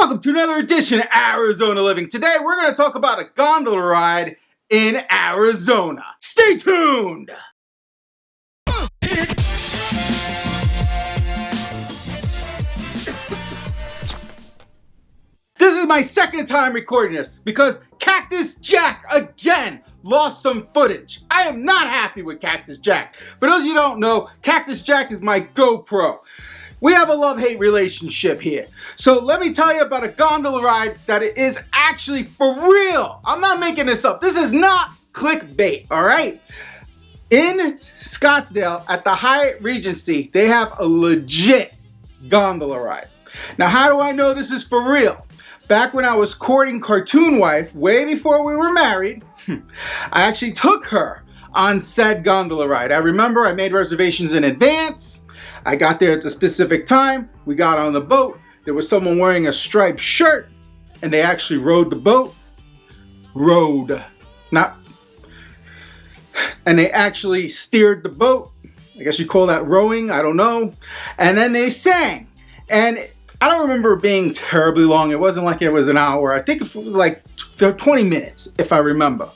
Welcome to another edition of Arizona Living. Today we're going to talk about a gondola ride in Arizona. Stay tuned! This is my second time recording this because Cactus Jack again lost some footage. I am not happy with Cactus Jack. For those of you who don't know, Cactus Jack is my GoPro. We have a love-hate relationship here. So let me tell you about a gondola ride that is actually for real. I'm not making this up. This is not clickbait, all right? In Scottsdale at the Hyatt Regency, they have a legit gondola ride. Now, how do I know this is for real? Back when I was courting Cartoon Wife, way before we were married, I actually took her on said gondola ride. I remember I made reservations in advance. I got there at a specific time. We got on the boat. There was someone wearing a striped shirt, and they actually rowed the boat. And they actually steered the boat. I guess you call that rowing, I don't know. And then they sang. And I don't remember it being terribly long. It wasn't like it was an hour. I think it was like 20 minutes, if I remember.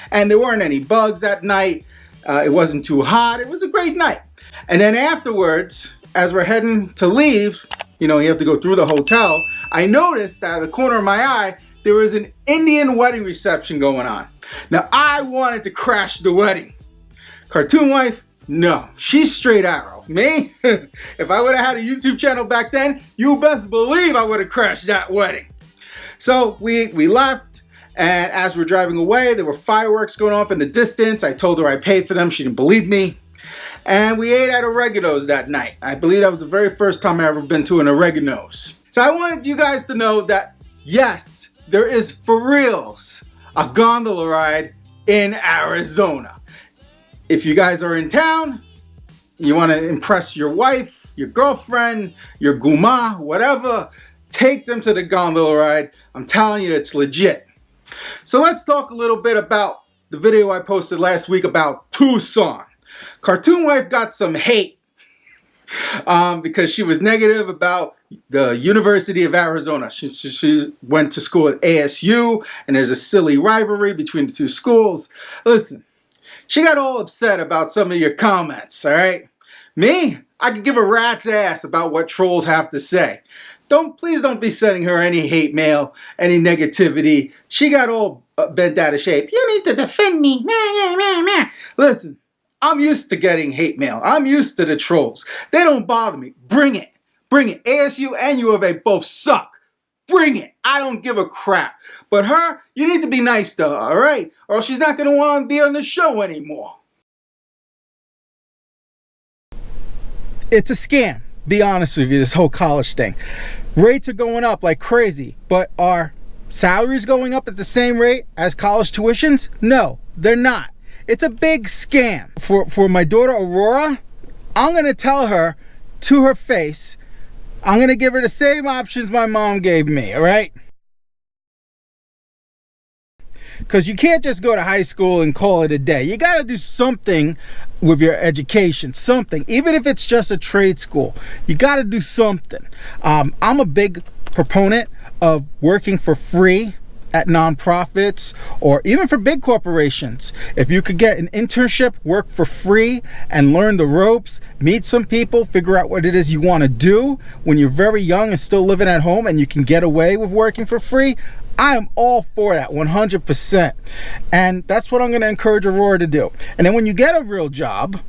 And there weren't any bugs that night. It wasn't too hot. It was a great night. And then afterwards, as we're heading to leave, you have to go through the hotel, I noticed out of the corner of my eye, there was an Indian wedding reception going on. Now, I wanted to crash the wedding. Cartoon Wife, no. She's straight arrow. Me? If I would have had a YouTube channel back then, you best believe I would have crashed that wedding. So we left, and as we're driving away, there were fireworks going off in the distance. I told her I paid for them. She didn't believe me. And we ate at Oregano's that night. I believe that was the very first time I ever been to an Oregano's. So I wanted you guys to know that, yes, there is for reals a gondola ride in Arizona. If you guys are in town, you want to impress your wife, your girlfriend, your guma, whatever, take them to the gondola ride. I'm telling you, it's legit. So let's talk a little bit about the video I posted last week about Tucson. Cartoon Wife got some hate because she was negative about the University of Arizona. She went to school at ASU, and there's a silly rivalry between the two schools. Listen, she got all upset about some of your comments, all right? Me, I could give a rat's ass about what trolls have to say. Please don't be sending her any hate mail, any negativity. She got all bent out of shape. You need to defend me. Listen, I'm used to getting hate mail. I'm used to the trolls. They don't bother me. Bring it. Bring it. ASU and U of A both suck. Bring it. I don't give a crap. But her, you need to be nice to her, all right? Or else she's not going to want to be on the show anymore. It's a scam. Be honest with you, this whole college thing. Rates are going up like crazy, but are salaries going up at the same rate as college tuitions? No, they're not. It's a big scam. For my daughter Aurora, I'm going to tell her to her face, I'm going to give her the same options my mom gave me, all right? Because you can't just go to high school and call it a day. You got to do something with your education, something. Even if it's just a trade school, you got to do something. I'm a big proponent of working for free at nonprofits or even for big corporations. If you could get an internship, work for free, and learn the ropes, meet some people, figure out what it is you want to do when you're very young and still living at home and you can get away with working for free, I am all for that 100%. And that's what I'm going to encourage Aurora to do. And then when you get a real job,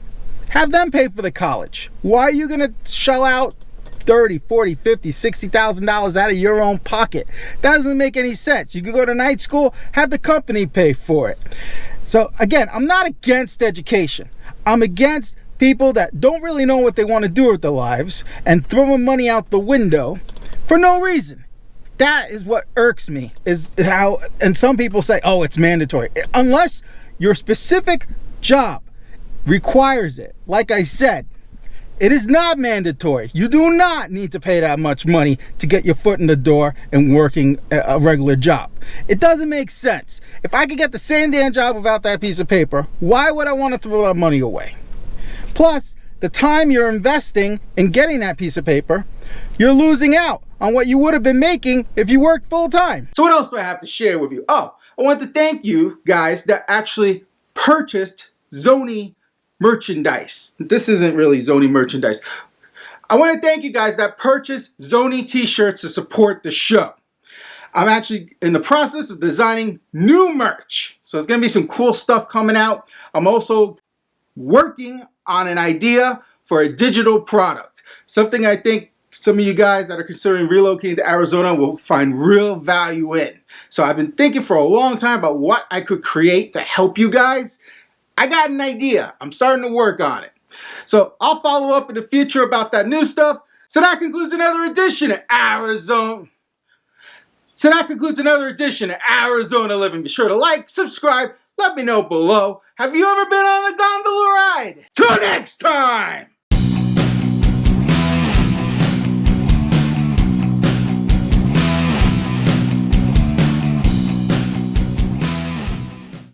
have them pay for the college. Why are you going to shell out $30, $40, $50, $60,000 out of your own pocket? That doesn't make any sense. You could go to night school, have the company pay for it. So again, I'm not against education. I'm against people that don't really know what they want to do with their lives and throwing money out the window for no reason. That is what irks me, is how, and some people say, oh, it's mandatory. Unless your specific job requires it. Like I said, it is not mandatory. You do not need to pay that much money to get your foot in the door and working a regular job. It doesn't make sense. If I could get the same damn job without that piece of paper, why would I want to throw that money away? Plus, the time you're investing in getting that piece of paper, you're losing out on what you would have been making if you worked full time. So what else do I have to share with you? Oh, I want to thank you guys that actually purchased Zony merchandise. This isn't really Zony merchandise. I want to thank you guys that purchased Zony t-shirts to support the show. I'm actually in the process of designing new merch. So it's going to be some cool stuff coming out. I'm also working on an idea for a digital product. Something I think some of you guys that are considering relocating to Arizona will find real value in. So I've been thinking for a long time about what I could create to help you guys. I got an idea. I'm starting to work on it. So I'll follow up in the future about that new stuff. So that concludes another edition of Arizona. Arizona Living. Be sure to like, subscribe, let me know below. Have you ever been on the Gondola Ride? Till next time!